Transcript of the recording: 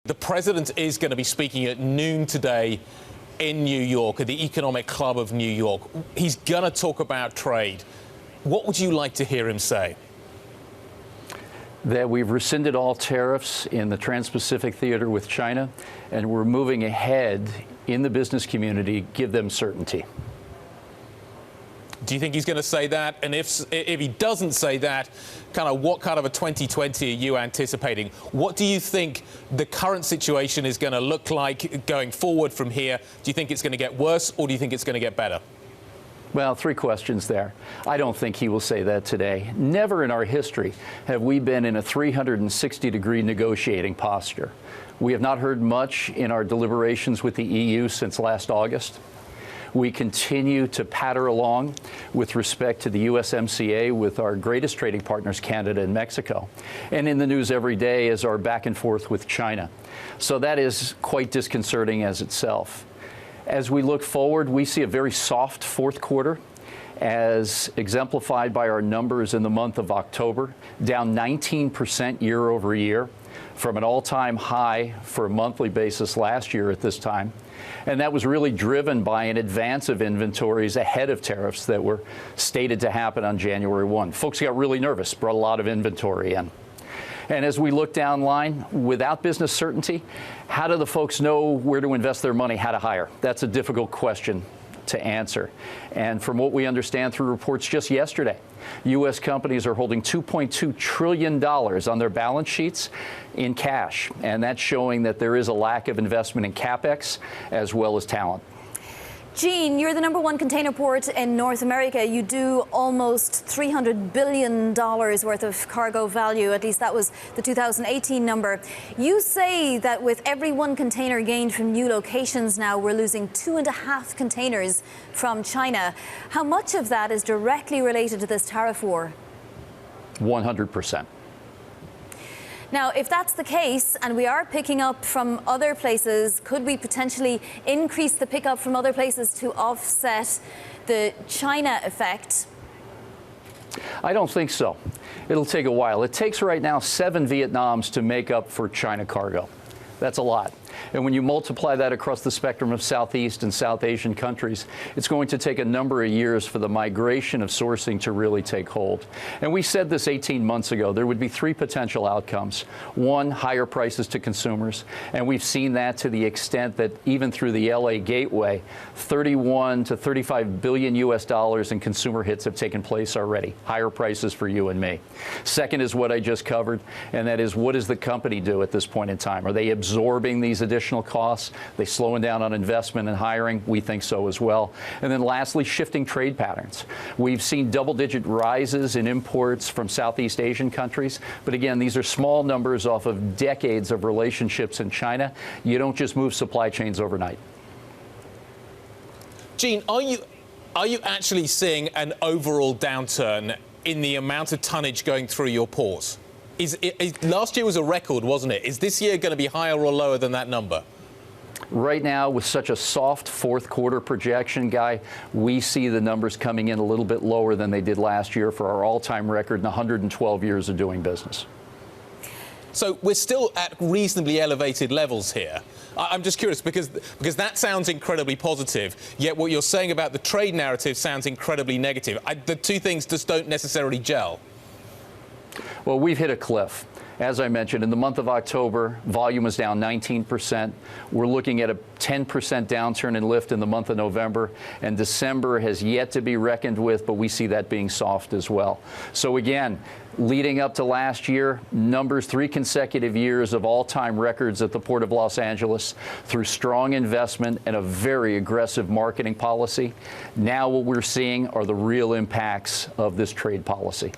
The president is going to be speaking at noon today in New York at the Economic Club of New York. He's going to talk about trade. What would you like to hear him say? That we've rescinded all tariffs in the Trans-Pacific theater with China, and we're moving ahead in the business community, give them certainty. Do you think he's going to say that? And if he doesn't say that, what kind of a 2020 are you anticipating? What do you think the current situation is going to look like going forward from here? Do you think it's going to get worse, or do you think it's going to get better? Well, three questions there. I don't think he will say that today. Never in our history have we been in a 360-degree negotiating posture. We have not heard much in our deliberations with the EU since last August. We continue to patter along with respect to the USMCA with our greatest trading partners, Canada and Mexico. And in the news every day is our back and forth with China. So that is quite disconcerting as itself. As we look forward, we see a very soft fourth quarter, as exemplified by our numbers in the month of October, down 19% year over year from an all-time high for a monthly basis last year at this time. And that was really driven by an advance of inventories ahead of tariffs that were stated to happen on January 1. Folks got really nervous, brought a lot of inventory in. And as we look down line, without business certainty, how do the folks know where to invest their money, how to hire? That's a difficult question to answer. And from what we understand through reports just yesterday, U.S. companies are holding $2.2 trillion on their balance sheets in cash. And that's showing that there is a lack of investment in CapEx as well as talent. Gene, you're the #1 container port in North America. You do almost $300 billion worth of cargo value. At least that was the 2018 number. You say that with every one container gained from new locations now, we're losing 2.5 containers from China. How much of that is directly related to this tariff war? 100%. Now, if that's the case, and we are picking up from other places, could we potentially increase the pickup from other places to offset the China effect? I don't think so. It'll take a while. It takes right now 7 Vietnams to make up for China cargo. That's a lot. And when you multiply that across the spectrum of Southeast and South Asian countries, it's going to take a number of years for the migration of sourcing to really take hold. And we said this 18 months ago. There would be 3 potential outcomes. One, higher prices to consumers. And we've seen that to the extent that even through the LA Gateway, 31 to 35 billion US dollars in consumer hits have taken place already. Higher prices for you and me. Second is what I just covered, and that is, what does the company do at this point in time? Are they absorbing these additional costs? They slowing down on investment and hiring? We think so as well. And then lastly, shifting trade patterns. We've seen double-digit rises in imports from Southeast Asian countries. But again, these are small numbers off of decades of relationships in China. You don't just move supply chains overnight. Gene, are you actually seeing an overall downturn in the amount of tonnage going through your ports? Last year was a record, wasn't it? Is this year going to be higher or lower than that number? Right now, with such a soft fourth quarter projection, Guy, we see the numbers coming in a little bit lower than they did last year for our all-time record in 112 years of doing business. So we're still at reasonably elevated levels here. I'm just curious, because that sounds incredibly positive, yet what you're saying about the trade narrative sounds incredibly negative. The two things just don't necessarily gel. Well, we've hit a cliff. As I mentioned, in the month of October, volume was down 19%. We're looking at a 10% downturn in lift in the month of November, and December has yet to be reckoned with, but we see that being soft as well. So again, leading up to last year, numbers 3 consecutive years of all-time records at the Port of Los Angeles through strong investment and a very aggressive marketing policy. Now what we're seeing are the real impacts of this trade policy.